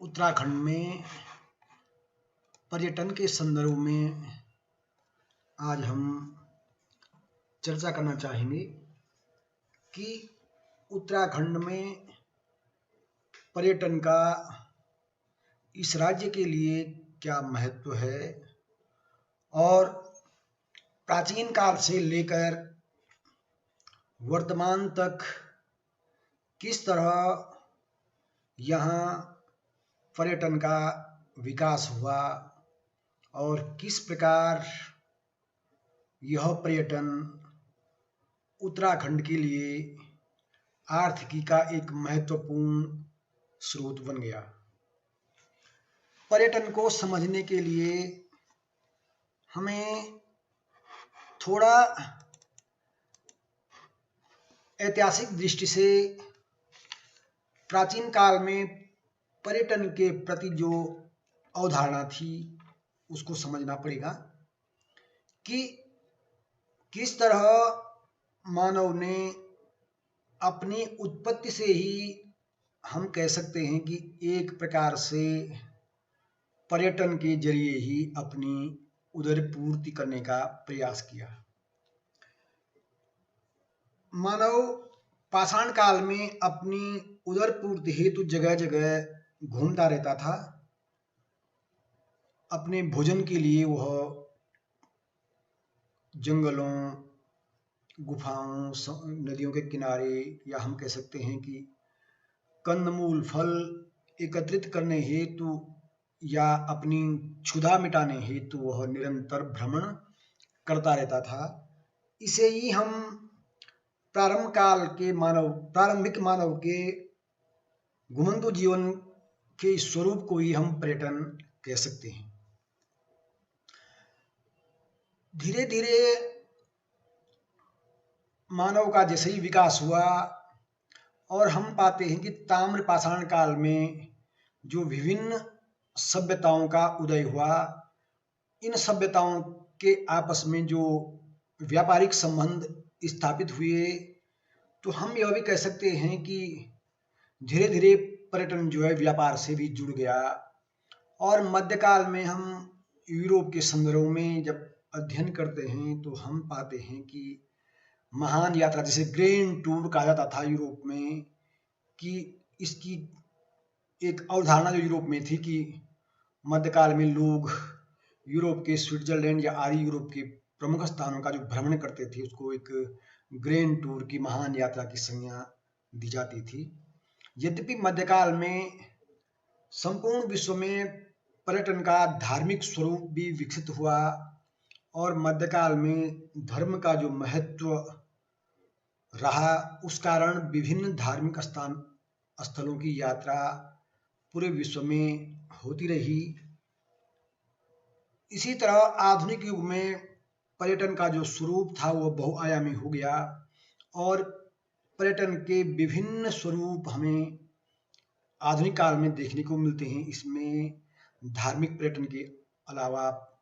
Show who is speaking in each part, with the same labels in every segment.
Speaker 1: उत्तराखंड में पर्यटन के संदर्भ में आज हम चर्चा करना चाहेंगे कि उत्तराखंड में पर्यटन का इस राज्य के लिए क्या महत्व है और प्राचीन काल से लेकर वर्तमान तक किस तरह यहाँ पर्यटन का विकास हुआ और किस प्रकार यह पर्यटन उत्तराखंड के लिए आर्थिकी का एक महत्वपूर्ण स्रोत बन गया। पर्यटन को समझने के लिए हमें थोड़ा ऐतिहासिक दृष्टि से प्राचीन काल में पर्यटन के प्रति जो अवधारणा थी उसको समझना पड़ेगा कि किस तरह मानव ने अपनी उत्पत्ति से ही हम कह सकते हैं कि एक प्रकार से पर्यटन के जरिए ही अपनी उदर पूर्ति करने का प्रयास किया। मानव पाषाण काल में अपनी उदर पूर्ति हेतु जगह जगह घूमता रहता था। अपने भोजन के लिए वह जंगलों, गुफाओं, नदियों के किनारे या हम कह सकते हैं कि कंदमूल फल एकत्रित करने हेतु या अपनी क्षुधा मिटाने हेतु वह निरंतर भ्रमण करता रहता था। इसे ही हम प्रारंभिक मानव के घुमंतु जीवन के स्वरूप को ही हम पर्यटन कह सकते हैं। धीरे धीरे मानव का जैसे ही विकास हुआ और हम पाते हैं कि ताम्र पाषाण काल में जो विभिन्न सभ्यताओं का उदय हुआ, इन सभ्यताओं के आपस में जो व्यापारिक संबंध स्थापित हुए, तो हम यह भी कह सकते हैं कि धीरे धीरे पर्यटन जो है व्यापार से भी जुड़ गया। और मध्यकाल में हम यूरोप के संदर्भ में जब अध्ययन करते हैं तो हम पाते हैं कि महान यात्रा जिसे ग्रैंड टूर कहा जाता था यूरोप में, कि इसकी एक अवधारणा जो यूरोप में थी कि मध्यकाल में लोग यूरोप के स्विट्जरलैंड या आदि यूरोप के प्रमुख स्थानों का जो भ्रमण करते थे उसको एक ग्रैंड टूर की महान यात्रा की संज्ञा दी जाती थी। यद्यपि मध्यकाल में संपूर्ण विश्व में पर्यटन का धार्मिक स्वरूप भी विकसित हुआ और मध्यकाल में धर्म का जो महत्व रहा उस कारण विभिन्न धार्मिक स्थलों की यात्रा पूरे विश्व में होती रही। इसी तरह आधुनिक युग में पर्यटन का जो स्वरूप था वह बहुआयामी हो गया और पर्यटन के विभिन्न स्वरूप हमें आधुनिक काल में देखने को मिलते हैं। इसमें धार्मिक पर्यटन के अलावा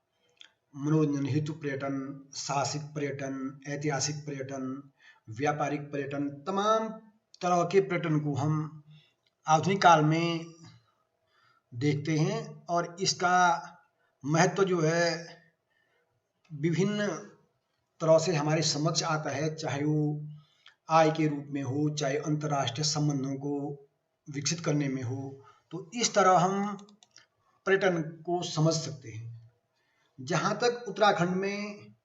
Speaker 1: मनोरंजन हेतु पर्यटन, साहसिक पर्यटन, ऐतिहासिक पर्यटन, व्यापारिक पर्यटन, तमाम तरह के पर्यटन को हम आधुनिक काल में देखते हैं और इसका महत्व जो है विभिन्न तरह से हमारे समक्ष आता है, चाहे वो आय के रूप में हो, चाहे अंतर्राष्ट्रीय संबंधों को विकसित करने में हो। तो इस तरह हम पर्यटन को समझ सकते हैं। जहाँ तक उत्तराखंड में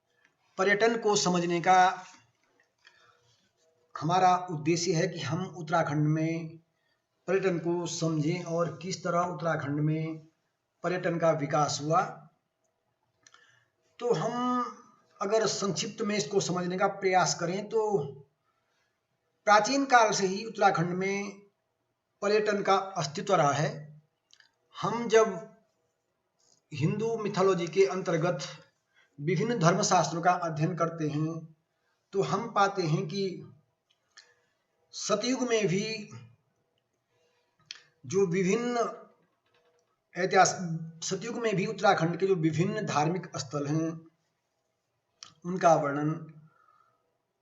Speaker 1: पर्यटन को समझने का हमारा उद्देश्य है कि हम उत्तराखंड में पर्यटन को समझें और किस तरह उत्तराखंड में पर्यटन का विकास हुआ, तो हम अगर संक्षिप्त में इसको समझने का प्रयास करें तो प्राचीन काल से ही उत्तराखंड में पर्यटन का अस्तित्व रहा है। हम जब हिंदू मिथोलॉजी के अंतर्गत विभिन्न धर्मशास्त्रों का अध्ययन करते हैं तो हम पाते हैं कि सतयुग में भी जो विभिन्न सतयुग में भी उत्तराखंड के जो विभिन्न धार्मिक स्थल हैं उनका वर्णन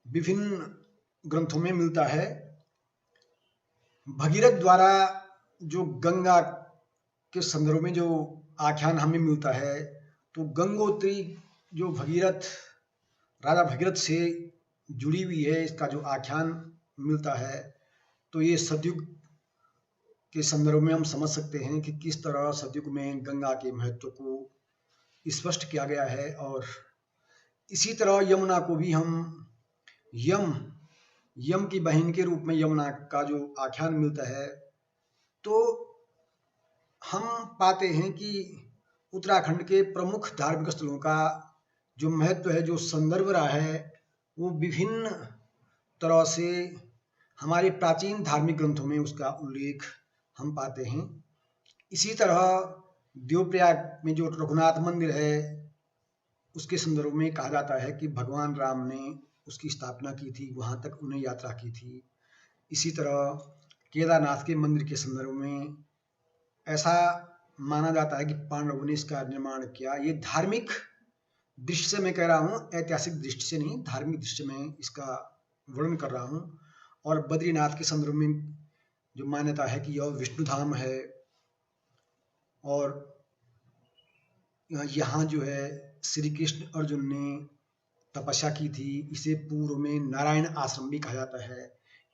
Speaker 1: विभिन्न ग्रंथों में मिलता है। भगीरथ द्वारा जो गंगा के संदर्भ में जो आख्यान हमें मिलता है, तो गंगोत्री जो भगीरथ, राजा भगीरथ से जुड़ी हुई है, इसका जो आख्यान मिलता है, तो ये सतयुग के संदर्भ में हम समझ सकते हैं कि किस तरह सतयुग में गंगा के महत्व को स्पष्ट किया गया है। और इसी तरह यमुना को भी हम यम की बहन के रूप में यमुना का जो आख्यान मिलता है, तो हम पाते हैं कि उत्तराखंड के प्रमुख धार्मिक स्थलों का जो महत्व है, जो संदर्भ रहा है, वो विभिन्न तरह से हमारे प्राचीन धार्मिक ग्रंथों में उसका उल्लेख हम पाते हैं। इसी तरह देवप्रयाग में जो रघुनाथ मंदिर है, उसके संदर्भ में कहा जाता है कि भगवान राम ने उसकी स्थापना की थी, वहाँ तक उन्हें यात्रा की थी। इसी तरह केदारनाथ के मंदिर के संदर्भ में ऐसा माना जाता है कि पांडवों ने इसका निर्माण किया। ये धार्मिक दृष्टि से मैं कह रहा हूँ, ऐतिहासिक दृष्टि से नहीं, धार्मिक दृष्टि में इसका वर्णन कर रहा हूँ। और बद्रीनाथ के संदर्भ में जो मान्यता है कि यह विष्णु धाम है, और यहाँ जो है श्री कृष्ण अर्जुन ने तपस्या की थी। इसे पूर्व में नारायण आश्रम भी कहा जाता है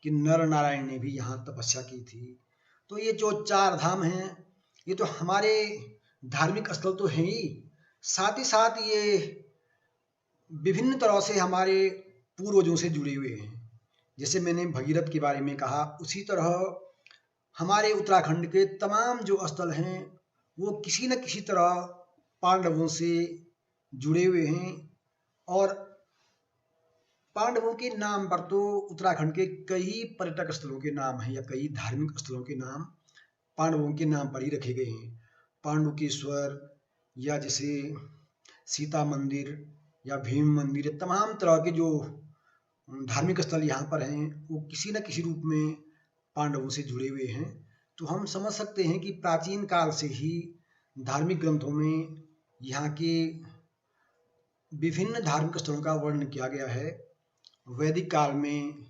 Speaker 1: कि नर नारायण ने भी यहाँ तपस्या की थी। तो ये जो 4 धाम हैं, ये तो हमारे धार्मिक स्थल तो हैं ही, साथ ही साथ ये विभिन्न तरह से हमारे पूर्वजों से जुड़े हुए हैं। जैसे मैंने भगीरथ के बारे में कहा, उसी तरह हमारे उत्तराखंड के तमाम जो स्थल हैं, वो किसी न किसी तरह पांडवों से जुड़े हुए हैं। और पांडवों के नाम पर तो उत्तराखंड के कई पर्यटक स्थलों के नाम हैं, या कई धार्मिक स्थलों के नाम पांडवों के नाम पर ही रखे गए हैं। पांडुकेश्वर, या जैसे सीता मंदिर या भीम मंदिर, तमाम तरह के जो धार्मिक स्थल यहाँ पर हैं, वो किसी न किसी रूप में पांडवों से जुड़े हुए हैं। तो हम समझ सकते हैं कि प्राचीन काल से ही धार्मिक ग्रंथों में यहाँ के विभिन्न धार्मिक स्थलों का वर्णन किया गया है। वैदिक काल में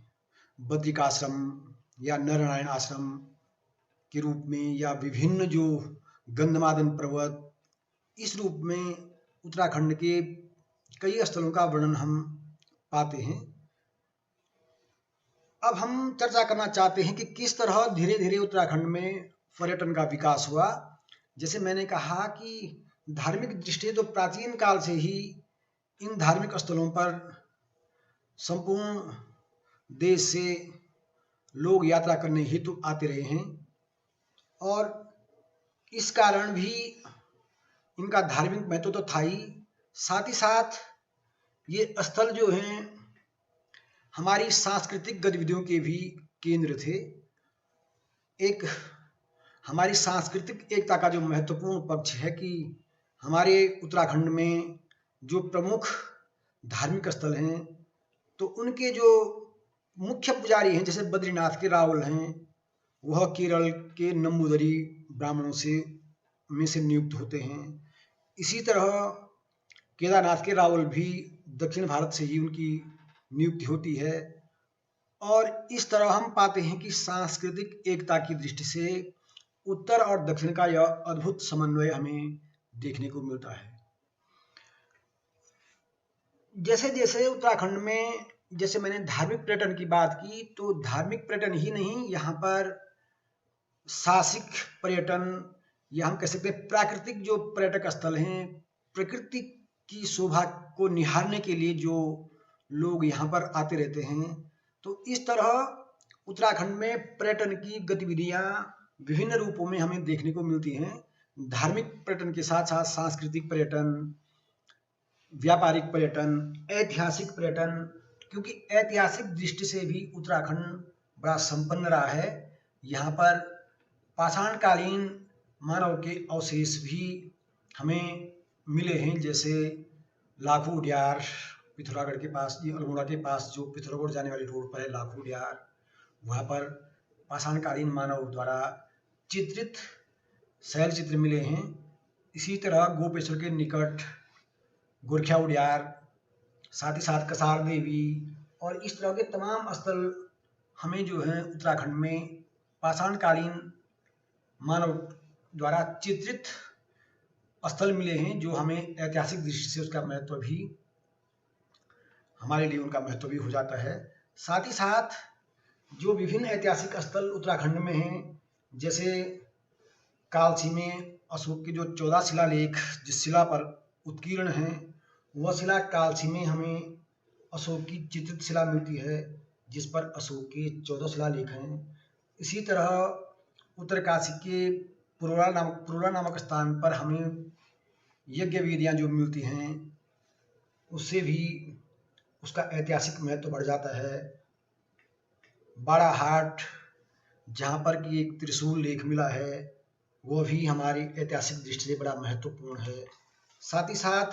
Speaker 1: बद्रिकाश्रम या नरनारायण आश्रम के रूप में, या विभिन्न जो गंधमादन पर्वत, इस रूप में उत्तराखंड के कई स्थलों का वर्णन हम पाते हैं। अब हम चर्चा करना चाहते हैं कि किस तरह धीरे धीरे उत्तराखंड में पर्यटन का विकास हुआ। जैसे मैंने कहा कि धार्मिक दृष्टि तो प्राचीन काल से ही इन धार्मिक स्थलों पर संपूर्ण देश से लोग यात्रा करने हेतु आते रहे हैं, और इस कारण भी इनका धार्मिक महत्व तो था ही, साथ ही साथ ये स्थल जो हैं हमारी सांस्कृतिक गतिविधियों के भी केंद्र थे। एक हमारी सांस्कृतिक एकता का जो महत्वपूर्ण पक्ष है कि हमारे उत्तराखंड में जो प्रमुख धार्मिक स्थल हैं, तो उनके जो मुख्य पुजारी हैं, जैसे बद्रीनाथ के रावल हैं, वह केरल के नंबूदरी ब्राह्मणों में से नियुक्त होते हैं। इसी तरह केदारनाथ के रावल भी दक्षिण भारत से ही उनकी नियुक्ति होती है। और इस तरह हम पाते हैं कि सांस्कृतिक एकता की दृष्टि से उत्तर और दक्षिण का यह अद्भुत समन्वय हमें देखने को मिलता है। जैसे जैसे उत्तराखंड में, जैसे मैंने धार्मिक पर्यटन की बात की, तो धार्मिक पर्यटन ही नहीं, यहाँ पर साहसिक पर्यटन, या हम कह सकते हैं प्राकृतिक जो पर्यटक स्थल हैं, प्रकृति की शोभा को निहारने के लिए जो लोग यहाँ पर आते रहते हैं, तो इस तरह उत्तराखंड में पर्यटन की गतिविधियाँ विभिन्न रूपों में हमें देखने को मिलती हैं। धार्मिक पर्यटन के साथ साथ सांस्कृतिक पर्यटन, व्यापारिक पर्यटन, ऐतिहासिक पर्यटन, क्योंकि ऐतिहासिक दृष्टि से भी उत्तराखंड बड़ा संपन्न रहा है। यहाँ पर पाषाणकालीन मानव के अवशेष भी हमें मिले हैं, जैसे लाखू उडियार पिथौरागढ़ के पास, ये अल्मोड़ा के पास जो पिथौरागढ़ जाने वाली रोड पर है लाखू उडियार, वहाँ पर पाषाणकालीन मानव द्वारा चित्रित शैल चित्र मिले हैं। इसी तरह गोपेश्वर के निकट गोरखिया उडियार, साथ ही साथ कसार देवी, और इस तरह के तमाम स्थल हमें जो हैं उत्तराखंड में पाषाणकालीन मानव द्वारा चित्रित स्थल मिले हैं, जो हमें ऐतिहासिक दृष्टि से उसका महत्व भी, हमारे लिए उनका महत्व भी हो जाता है। साथ ही साथ जो विभिन्न ऐतिहासिक स्थल उत्तराखंड में हैं, जैसे कालसी में अशोक के जो 14 शिलालेख जिस शिला पर उत्कीर्ण हैं, वह शिला कालसी में हमें अशोक की चित्रित शिला मिलती है, जिस पर अशोक के 14 शिलालेख हैं। इसी तरह उत्तरकाशी के पुरोला नामक स्थान पर हमें यज्ञ वेदियाँ जो मिलती हैं, उससे भी उसका ऐतिहासिक महत्व बढ़ जाता है। बाड़ाहाट, जहाँ पर कि एक त्रिशूल लेख मिला है, वो भी हमारी ऐतिहासिक दृष्टि से बड़ा महत्वपूर्ण है। साथ ही साथ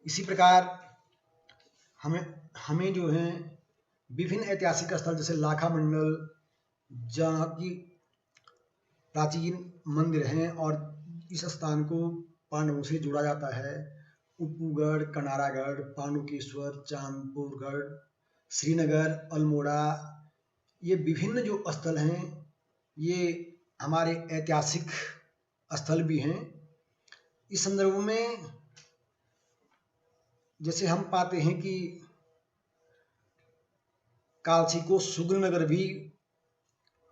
Speaker 1: इसी प्रकार हमें जो है विभिन्न ऐतिहासिक स्थल, जैसे लाखा मंडल, जहाँ की प्राचीन मंदिर हैं और इस स्थान को पांडवों से जोड़ा जाता है, उप्पूगढ़, कनारागढ़, पांडुकेश्वर, चांदपुरगढ़, श्रीनगर, अल्मोड़ा, ये विभिन्न जो स्थल हैं, ये हमारे ऐतिहासिक स्थल भी हैं। इस संदर्भ में जैसे हम पाते हैं कि कालसी को सुग्रीनगर भी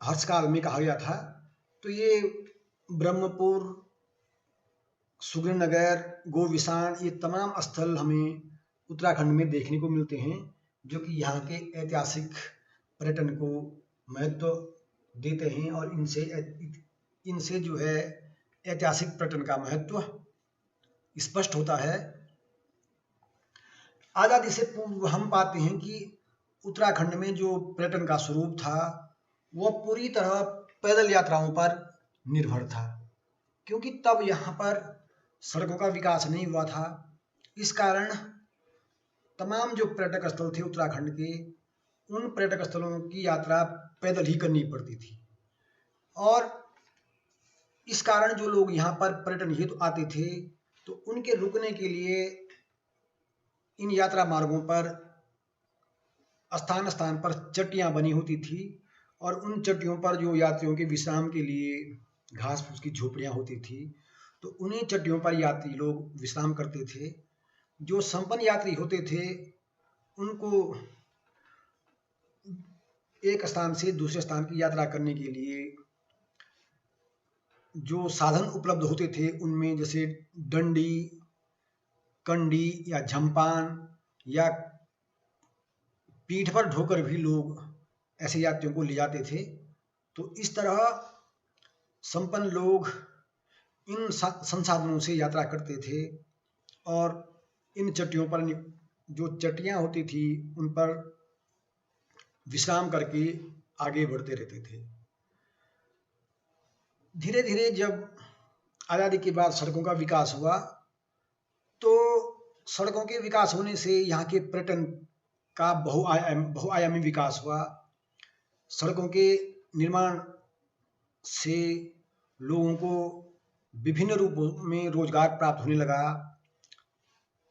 Speaker 1: हर्षकाल में कहा गया था, तो ये ब्रह्मपुर, सुग्रीनगर, गोविशान, ये तमाम स्थल हमें उत्तराखंड में देखने को मिलते हैं, जो कि यहाँ के ऐतिहासिक पर्यटन को महत्व देते हैं और इनसे जो है ऐतिहासिक पर्यटन का महत्व स्पष्ट होता है। आज़ादी से पूर्व हम पाते हैं कि उत्तराखंड में जो पर्यटन का स्वरूप था, वह पूरी तरह पैदल यात्राओं पर निर्भर था, क्योंकि तब यहाँ पर सड़कों का विकास नहीं हुआ था। इस कारण तमाम जो पर्यटक स्थल थे उत्तराखंड के, उन पर्यटक स्थलों की यात्रा पैदल ही करनी पड़ती थी, और इस कारण जो लोग यहाँ पर पर्यटन हेतु आते थे, तो उनके रुकने के लिए इन यात्रा मार्गों पर स्थान स्थान पर चट्टियाँ बनी होती थी, और उन चट्टियों पर जो यात्रियों के विश्राम के लिए घास फूस की झोपड़ियाँ होती थी, तो उन्हीं चट्टियों पर यात्री लोग विश्राम करते थे। जो संपन्न यात्री होते थे, उनको एक स्थान से दूसरे स्थान की यात्रा करने के लिए जो साधन उपलब्ध होते थे, उनमें जैसे डंडी, कंडी या झंपान या पीठ पर ढोकर भी लोग ऐसे यात्रियों को ले जाते थे। तो इस तरह संपन्न लोग इन संसाधनों से यात्रा करते थे, और इन चट्टियों पर जो चट्टियाँ होती थी, उन पर विश्राम करके आगे बढ़ते रहते थे। धीरे धीरे जब आज़ादी के बाद सड़कों का विकास हुआ, तो सड़कों के विकास होने से यहाँ के पर्यटन का बहुआयामी विकास हुआ। सड़कों के निर्माण से लोगों को विभिन्न रूपों में रोजगार प्राप्त होने लगा।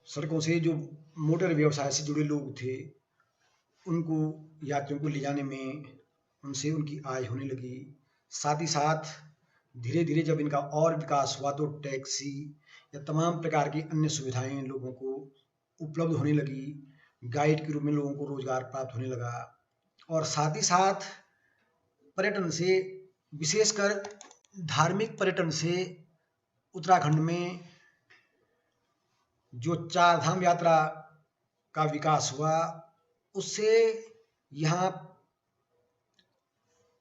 Speaker 1: सड़कों से जो मोटर व्यवसाय से जुड़े लोग थे, उनको यात्रियों को ले जाने में उनसे उनकी आय होने लगी। साथ ही साथ धीरे धीरे जब इनका और विकास हुआ, तो टैक्सी या तमाम प्रकार की अन्य सुविधाएं लोगों को उपलब्ध होने लगी। गाइड के रूप में लोगों को रोजगार प्राप्त होने लगा, और साथ ही साथ पर्यटन से, विशेषकर धार्मिक पर्यटन से उत्तराखंड में जो चार धाम यात्रा का विकास हुआ, उससे यहाँ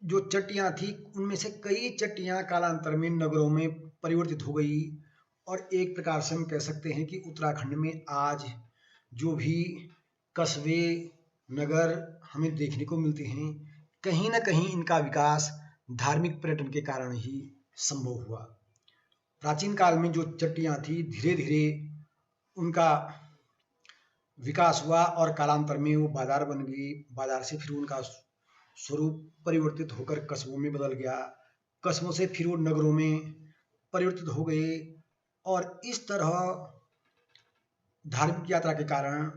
Speaker 1: जो चट्टियाँ थी, उनमें से कई चट्टियाँ कालांतर में नगरों में परिवर्तित हो गई, और एक प्रकार से हम कह सकते हैं कि उत्तराखंड में आज जो भी कस्बे, नगर हमें देखने को मिलते हैं, कहीं ना कहीं इनका विकास धार्मिक पर्यटन के कारण ही संभव हुआ। प्राचीन काल में जो चट्टियाँ थी, धीरे धीरे उनका विकास हुआ, और कालांतर में वो बाजार बन गई। बाजार से फिर उनका स्वरूप परिवर्तित होकर कस्बों में बदल गया, कस्बों से फिर वो नगरों में परिवर्तित हो गए, और इस तरह धार्मिक यात्रा के कारण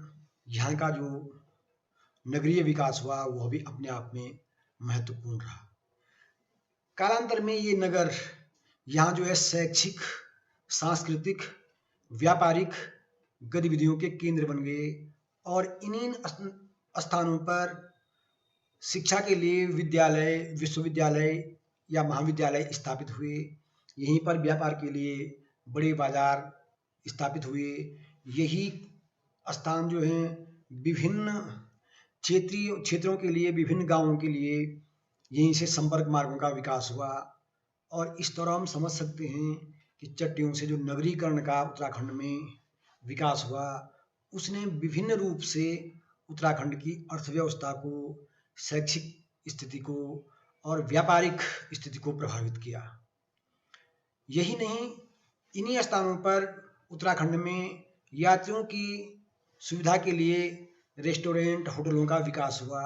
Speaker 1: यहाँ का जो नगरीय विकास हुआ, वह भी अपने आप में महत्वपूर्ण रहा। कालांतर में ये नगर यहाँ जो है शैक्षिक, सांस्कृतिक, व्यापारिक गतिविधियों के केंद्र बन गए और इन्हीं स्थानों पर शिक्षा के लिए विद्यालय, विश्वविद्यालय या महाविद्यालय स्थापित हुए। यहीं पर व्यापार के लिए बड़े बाजार स्थापित हुए। यही स्थान जो हैं विभिन्न क्षेत्रीय क्षेत्रों के लिए, विभिन्न गांवों के लिए यहीं से संपर्क मार्गों का विकास हुआ। और इस तरह हम समझ सकते हैं कि चट्टियों से जो नगरीकरण का उत्तराखंड में विकास हुआ, उसने विभिन्न रूप से उत्तराखंड की अर्थव्यवस्था को, शैक्षिक स्थिति को और व्यापारिक स्थिति को प्रभावित किया। यही नहीं, इन्हीं स्थानों पर उत्तराखंड में यात्रियों की सुविधा के लिए रेस्टोरेंट, होटलों का विकास हुआ।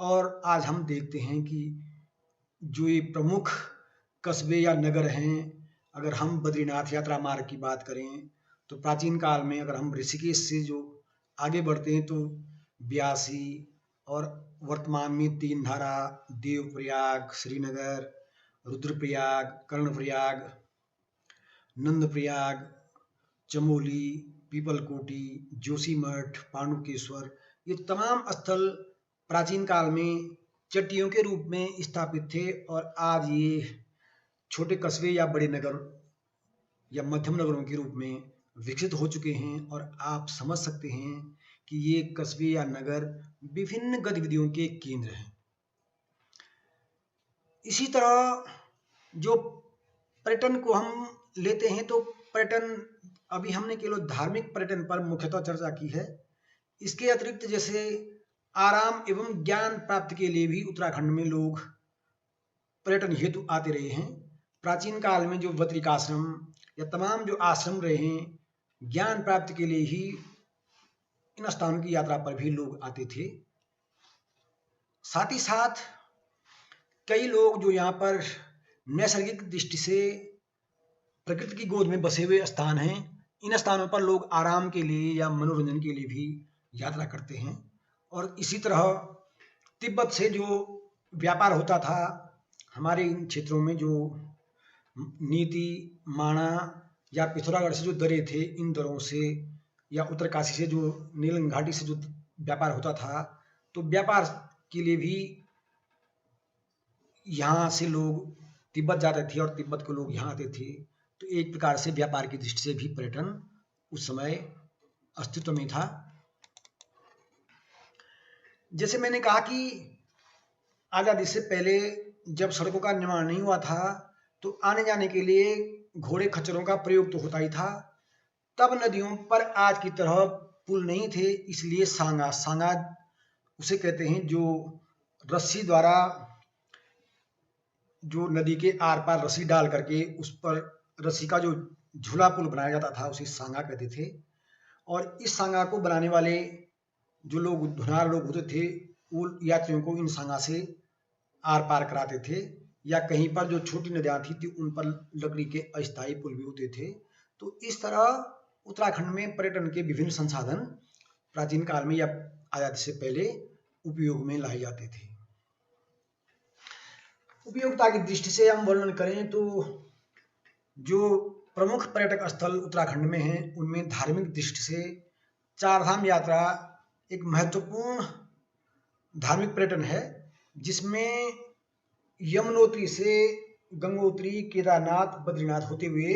Speaker 1: और आज हम देखते हैं कि जो ये प्रमुख कस्बे या नगर हैं, अगर हम बद्रीनाथ यात्रा मार्ग की बात करें तो प्राचीन काल में अगर हम ऋषिकेश से जो आगे बढ़ते हैं तो ब्यासी और वर्तमान में तीनधारा, देवप्रयाग, श्रीनगर, रुद्रप्रयाग, कर्णप्रयाग, नंदप्रयाग, चमोली, पीपलकोटी, जोशीमठ, पांडुकेश्वर, ये तमाम स्थल प्राचीन काल में चट्टियों के रूप में स्थापित थे और आज ये छोटे कस्बे या बड़े नगर या मध्यम नगरों के रूप में विकसित हो चुके हैं। और आप समझ सकते हैं कि ये कस्बे या नगर विभिन्न गतिविधियों के केंद्र हैं। इसी तरह जो पर्यटन को हम लेते हैं तो पर्यटन, अभी हमने केवल धार्मिक पर्यटन पर मुख्यतः चर्चा की है। इसके अतिरिक्त जैसे आराम एवं ज्ञान प्राप्ति के लिए भी उत्तराखंड में लोग पर्यटन हेतु आते रहे हैं। प्राचीन काल में जो बद्रिकाश्रम या तमाम जो आश्रम रहे हैं, ज्ञान प्राप्ति के लिए ही इन स्थानों की यात्रा पर भी लोग आते थे। साथ ही साथ कई लोग जो यहाँ पर नैसर्गिक दृष्टि से प्रकृति की गोद में बसे हुए स्थान हैं, इन स्थानों पर लोग आराम के लिए या मनोरंजन के लिए भी यात्रा करते हैं। और इसी तरह तिब्बत से जो व्यापार होता था, हमारे इन क्षेत्रों में जो नीति, माणा या पिथौरागढ़ से जो दरे थे, इन दरों से या उत्तरकाशी से जो नीलम घाटी से जो व्यापार होता था, तो व्यापार के लिए भी यहाँ से लोग तिब्बत जाते थे और तिब्बत के लोग यहाँ आते थे। तो एक प्रकार से व्यापार की दृष्टि से भी पर्यटन उस समय अस्तित्व में था। जैसे मैंने कहा कि आज़ादी से पहले जब सड़कों का निर्माण नहीं हुआ था तो आने जाने के लिए घोड़े खच्चरों का प्रयोग तो होता ही था। तब नदियों पर आज की तरह पुल नहीं थे, इसलिए सांगा उसे कहते हैं जो रस्सी द्वारा जो नदी के आर पार रस्सी डाल करके उस पर रस्सी का जो झूला पुल बनाया जाता था उसे सांगा कहते थे। और इस सांगा को बनाने वाले जो लोग धुनार लोग होते थे, वो यात्रियों को इन सांगा से आर पार कराते थे। या कहीं पर जो छोटी नदियाँ थी उन पर लकड़ी के अस्थायी पुल भी होते थे। तो इस तरह उत्तराखंड में पर्यटन के विभिन्न संसाधन प्राचीन काल में या आजादी से पहले उपयोग में लाए जाते थे। उपयोगिता की दृष्टि से हम वर्णन करें तो जो प्रमुख पर्यटक स्थल उत्तराखंड में हैं, उनमें धार्मिक दृष्टि से चारधाम यात्रा एक महत्वपूर्ण धार्मिक पर्यटन है, जिसमें यमुनोत्री से गंगोत्री, केदारनाथ, बद्रीनाथ होते हुए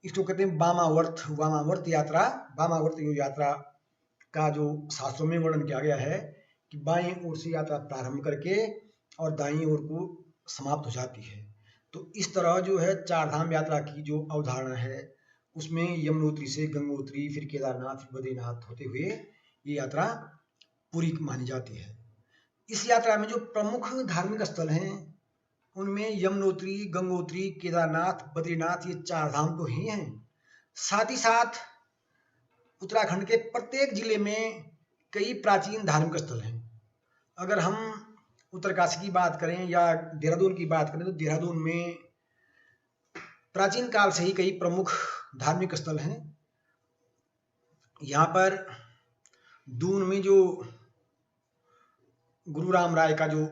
Speaker 1: इसको कहते हैं वामावर्त यात्रा। वामावर्त यात्रा का जो शास्त्रों में वर्णन किया गया है कि बाईं ओर से यात्रा प्रारंभ करके और दाईं ओर को समाप्त हो जाती है। तो इस तरह जो है चारधाम यात्रा की जो अवधारणा है उसमें यमुनोत्री से गंगोत्री, फिर केदारनाथ, फिर बद्रीनाथ होते हुए ये यात्रा पूरी मानी जाती है। इस यात्रा में जो प्रमुख धार्मिक स्थल हैं उनमें यमुनोत्री, गंगोत्री, केदारनाथ, बद्रीनाथ, ये चार धाम तो ही हैं। साथ ही साथ उत्तराखंड के प्रत्येक जिले में कई प्राचीन धार्मिक स्थल हैं। अगर हम उत्तरकाशी की बात करें या देहरादून की बात करें तो देहरादून में प्राचीन काल से ही कई प्रमुख धार्मिक स्थल हैं। यहाँ पर दून में जो गुरु राम राय का जो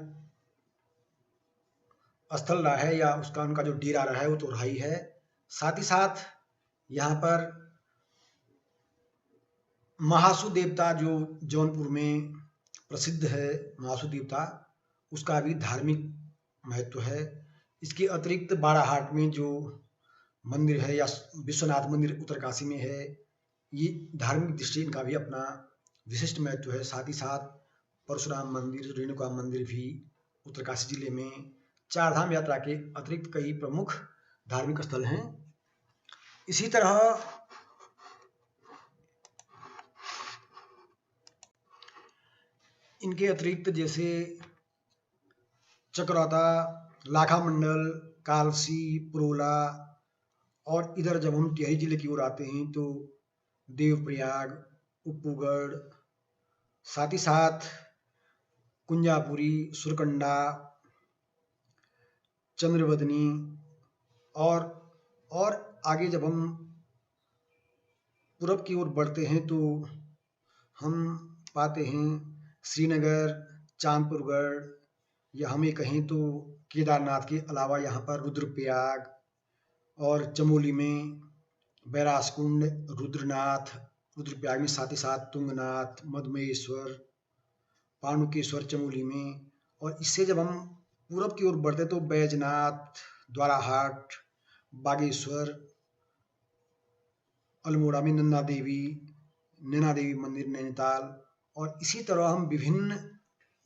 Speaker 1: स्थल रहा है या उसका उनका जो डेरा रहा है वो तो रहा ही है। साथ ही साथ यहाँ पर महासू देवता जो जौनपुर में प्रसिद्ध है, महासू देवता, उसका भी धार्मिक महत्व है। इसके अतिरिक्त बाड़ाहाट में जो मंदिर है या विश्वनाथ मंदिर उत्तरकाशी में है, ये धार्मिक दृष्टि इनका भी अपना विशिष्ट महत्व है। साथ ही साथ परशुराम मंदिर, रेणुका मंदिर भी उत्तरकाशी जिले में चारधाम यात्रा के अतिरिक्त कई प्रमुख धार्मिक स्थल हैं। इसी तरह इनके अतिरिक्त जैसे चक्रौता, लाखा मंडल, कालसी, पुरोला, और इधर जब हम टिहरी जिले की ओर आते हैं तो देवप्रयाग, उपगढ़, साथ ही साथ कुंजापुरी, सुरकंडा, चंद्रवदनी, और आगे जब हम पूरब की ओर बढ़ते हैं तो हम पाते हैं श्रीनगर, चांदपुरगढ़, या हमें कहें तो केदारनाथ के अलावा यहाँ पर रुद्रप्रयाग और चमोली में बैरासकुंड, रुद्रनाथ, रुद्रप्रयाग में साथ ही साथ तुंगनाथ, मधुमेश्वर, पाणुकेश्वर चमोली में। और इससे जब हम पूरब की ओर बढ़ते तो बैजनाथ, द्वाराहाट, बागेश्वर, अल्मोड़ा में नंदा देवी, नैना देवी मंदिर नैनीताल, और इसी तरह हम विभिन्न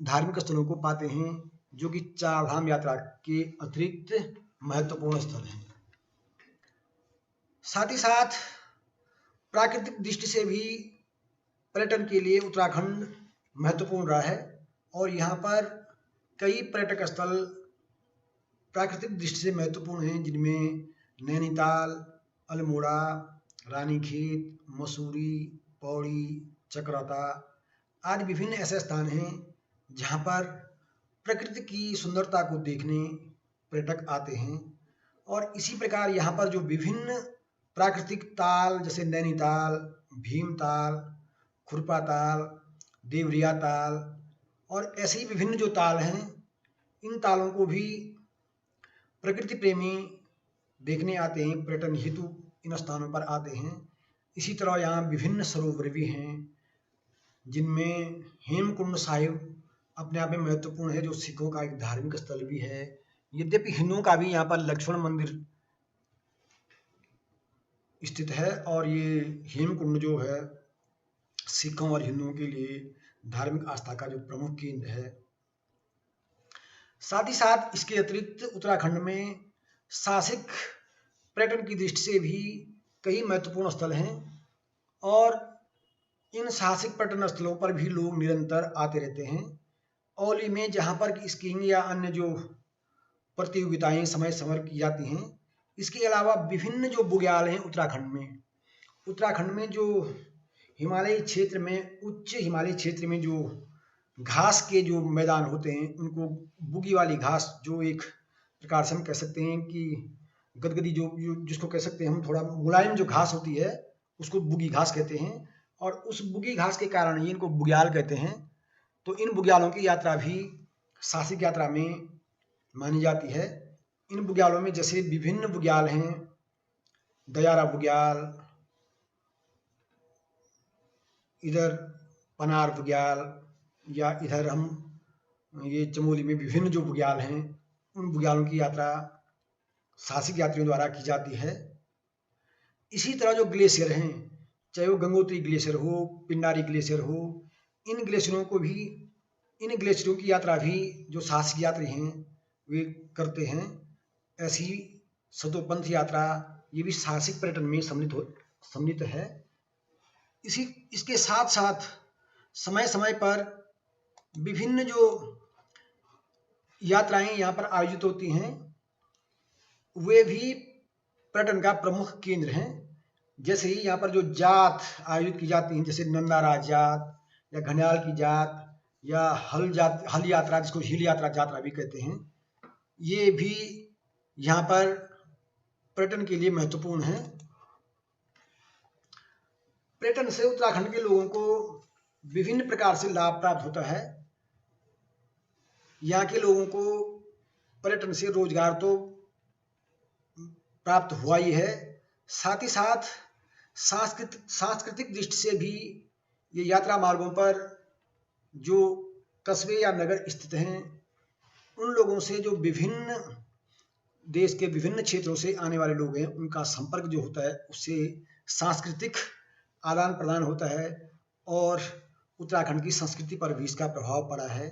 Speaker 1: धार्मिक स्थलों को पाते हैं जो कि चारधाम यात्रा के अतिरिक्त महत्वपूर्ण स्थल हैं। साथ ही साथ प्राकृतिक दृष्टि से भी पर्यटन के लिए उत्तराखंड महत्वपूर्ण रहा है, और यहाँ पर कई पर्यटक स्थल प्राकृतिक दृष्टि से महत्वपूर्ण हैं, जिनमें नैनीताल, अल्मोड़ा, रानीखेत, मसूरी, पौड़ी, चक्रौता आदि विभिन्न ऐसे स्थान हैं जहाँ पर प्रकृति की सुंदरता को देखने पर्यटक आते हैं। और इसी प्रकार यहाँ पर जो विभिन्न प्राकृतिक ताल जैसे नैनीताल, भीमताल, खुरपा ताल, देवरिया ताल, और ऐसे ही विभिन्न जो ताल हैं, इन तालों को भी प्रकृति प्रेमी देखने आते हैं, पर्यटन हेतु इन स्थानों पर आते हैं। इसी तरह यहाँ विभिन्न सरोवर भी हैं, जिनमें हेमकुंड साहिब अपने आप में महत्वपूर्ण है, जो सिखों का एक धार्मिक स्थल भी है। यद्यपि हिंदुओं का भी यहाँ पर लक्ष्मण मंदिर स्थित है, और ये हेमकुंड जो है सिखों और हिंदुओं के लिए धार्मिक आस्था का जो प्रमुख केंद्र है। साथ ही साथ इसके अतिरिक्त उत्तराखंड में साहसिक पर्यटन की दृष्टि से भी कई महत्वपूर्ण स्थल हैं, और इन साहसिक पर्यटन स्थलों पर भी लोग निरंतर आते रहते हैं। औली में जहाँ पर स्कीइंग या अन्य जो प्रतियोगिताएं समय समय की जाती हैं, इसके अलावा विभिन्न जो बुग्याल हैं उत्तराखंड में जो हिमालयी क्षेत्र में, उच्च हिमालयी क्षेत्र में जो घास के जो मैदान होते हैं, उनको बुगी वाली घास, जो एक प्रकार से हम कह सकते हैं कि गदगदी जो जिसको कह सकते हैं हम, थोड़ा मुलायम जो घास होती है उसको बुगी घास कहते हैं, और उस बुगी घास के कारण ही इनको बुग्याल कहते हैं। तो इन बुग्यालों की यात्रा भी साहसिक यात्रा में मानी जाती है। इन बुग्यालों में जैसे विभिन्न बुग्याल हैं, दयारा बुग्याल, इधर पनार बुग्याल, या इधर हम ये चमोली में विभिन्न जो बुग्याल हैं, उन बुग्यालों की यात्रा साहसिक यात्रियों द्वारा की जाती है। इसी तरह जो ग्लेशियर हैं, चाहे वो गंगोत्री ग्लेशियर हो, पिंडारी ग्लेशियर हो, इन ग्लेशियरों की यात्रा भी जो साहसिक यात्री हैं वे करते हैं। ऐसी सतोपंथ यात्रा ये भी साहसिक पर्यटन में सम्मिलित है। इसके साथ साथ समय समय पर विभिन्न जो यात्राएं यहाँ पर आयोजित होती हैं, वे भी पर्यटन का प्रमुख केंद्र हैं। जैसे ही यहाँ पर जो जात आयोजित की जाती हैं, जैसे नंदाराज जात या घनियाल की जात या हल यात्रा, जिसको हिल यात्रा भी कहते हैं, ये भी यहाँ पर पर्यटन के लिए महत्वपूर्ण है। पर्यटन से उत्तराखंड के लोगों को विभिन्न प्रकार से लाभ प्राप्त होता है। यहाँ के लोगों को पर्यटन से रोजगार तो प्राप्त हुआ ही है, साथ ही साथ सांस्कृतिक दृष्टि से भी ये यात्रा मार्गों पर जो कस्बे या नगर स्थित हैं, उन लोगों से जो विभिन्न देश के विभिन्न क्षेत्रों से आने वाले लोग हैं, उनका संपर्क जो होता है, उससे सांस्कृतिक आदान प्रदान होता है और उत्तराखंड की संस्कृति पर भी इसका प्रभाव पड़ा है।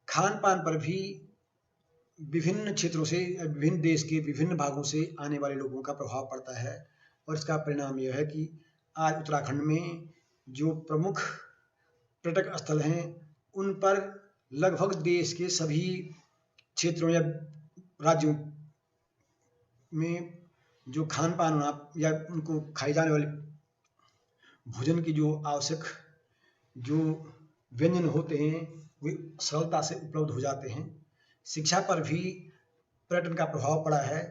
Speaker 1: खान पान पर भी विभिन्न क्षेत्रों से, विभिन्न देश के विभिन्न भागों से आने वाले लोगों का प्रभाव पड़ता है और इसका परिणाम यह है कि आज उत्तराखंड में जो प्रमुख पर्यटक स्थल हैं, उन पर लगभग देश के सभी क्षेत्रों या राज्यों में जो खान पान या उनको खाई जाने वाले भोजन की जो आवश्यक जो व्यंजन होते हैं, वे सरलता से उपलब्ध हो जाते हैं। शिक्षा पर भी पर्यटन का प्रभाव पड़ा है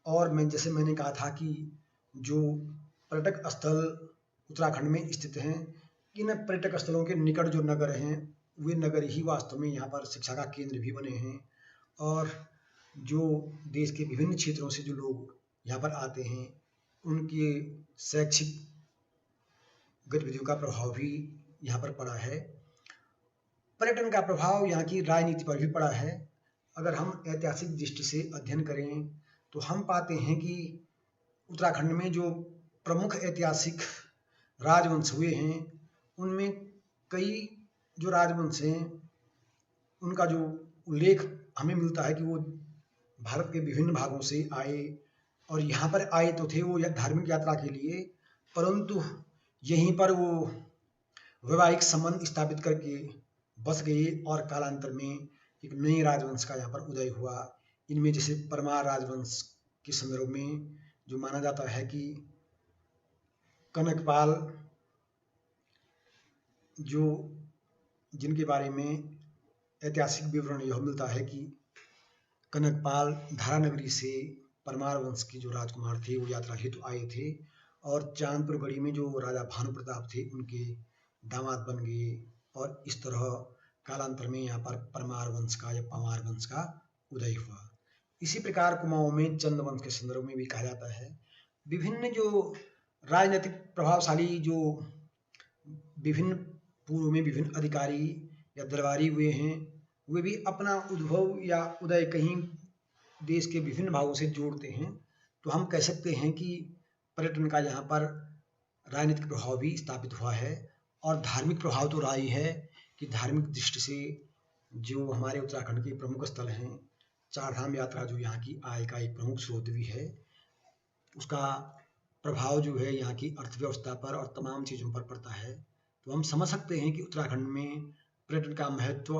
Speaker 1: और मैंने कहा था कि जो पर्यटक स्थल उत्तराखंड में स्थित हैं, इन पर्यटक स्थलों के निकट जो नगर हैं, वे नगर ही वास्तव में यहाँ पर शिक्षा का केंद्र भी बने हैं और जो देश के विभिन्न क्षेत्रों से जो लोग यहाँ पर आते हैं, उनके शैक्षिक गतिविधियों का प्रभाव भी यहाँ पर पड़ा है। पर्यटन का प्रभाव यहाँ की राजनीति पर भी पड़ा है। अगर हम ऐतिहासिक दृष्टि से अध्ययन करें तो हम पाते हैं कि उत्तराखंड में जो प्रमुख ऐतिहासिक राजवंश हुए हैं, उनमें कई जो राजवंश हैं, उनका जो उल्लेख हमें मिलता है कि वो भारत के विभिन्न भागों से आए और यहाँ पर आए तो थे वो धार्मिक यात्रा के लिए, परंतु यहीं पर वो वैवाहिक संबंध स्थापित करके बस गए और कालांतर में एक नए राजवंश का यहाँ पर उदय हुआ। इनमें जैसे परमार राजवंश के संदर्भ में जो माना जाता है कि कनकपाल, जो जिनके बारे में ऐतिहासिक विवरण यह मिलता है कि कनकपाल धारानगरी से परमार वंश के जो राजकुमार थे, वो यात्रा हेतु आए थे और चांदपुर गढ़ी में जो राजा भानु प्रताप थे, उनके दामाद बन गए और इस तरह कालांतर में यहाँ पर परमार वंश का या पवार वंश का उदय हुआ। इसी प्रकार कुमाऊं में चंद वंश के संदर्भ में भी कहा जाता है। विभिन्न जो राजनीतिक प्रभावशाली जो विभिन्न पूर्व में विभिन्न अधिकारी या दरबारी हुए हैं, वे भी अपना उद्भव या उदय कहीं देश के विभिन्न भागों से जोड़ते हैं। तो हम कह सकते हैं कि पर्यटन का यहाँ पर राजनीतिक प्रभाव भी स्थापित हुआ है और धार्मिक प्रभाव तो रहा ही है कि धार्मिक दृष्टि से जो हमारे उत्तराखंड के प्रमुख स्थल हैं, चारधाम यात्रा जो यहाँ की आय का एक प्रमुख स्रोत भी है, उसका प्रभाव जो है यहाँ की अर्थव्यवस्था पर और तमाम चीज़ों पर पड़ता है। तो हम समझ सकते हैं कि उत्तराखंड में पर्यटन का महत्व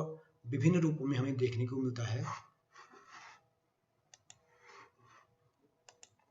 Speaker 1: विभिन्न रूपों में हमें देखने को मिलता है।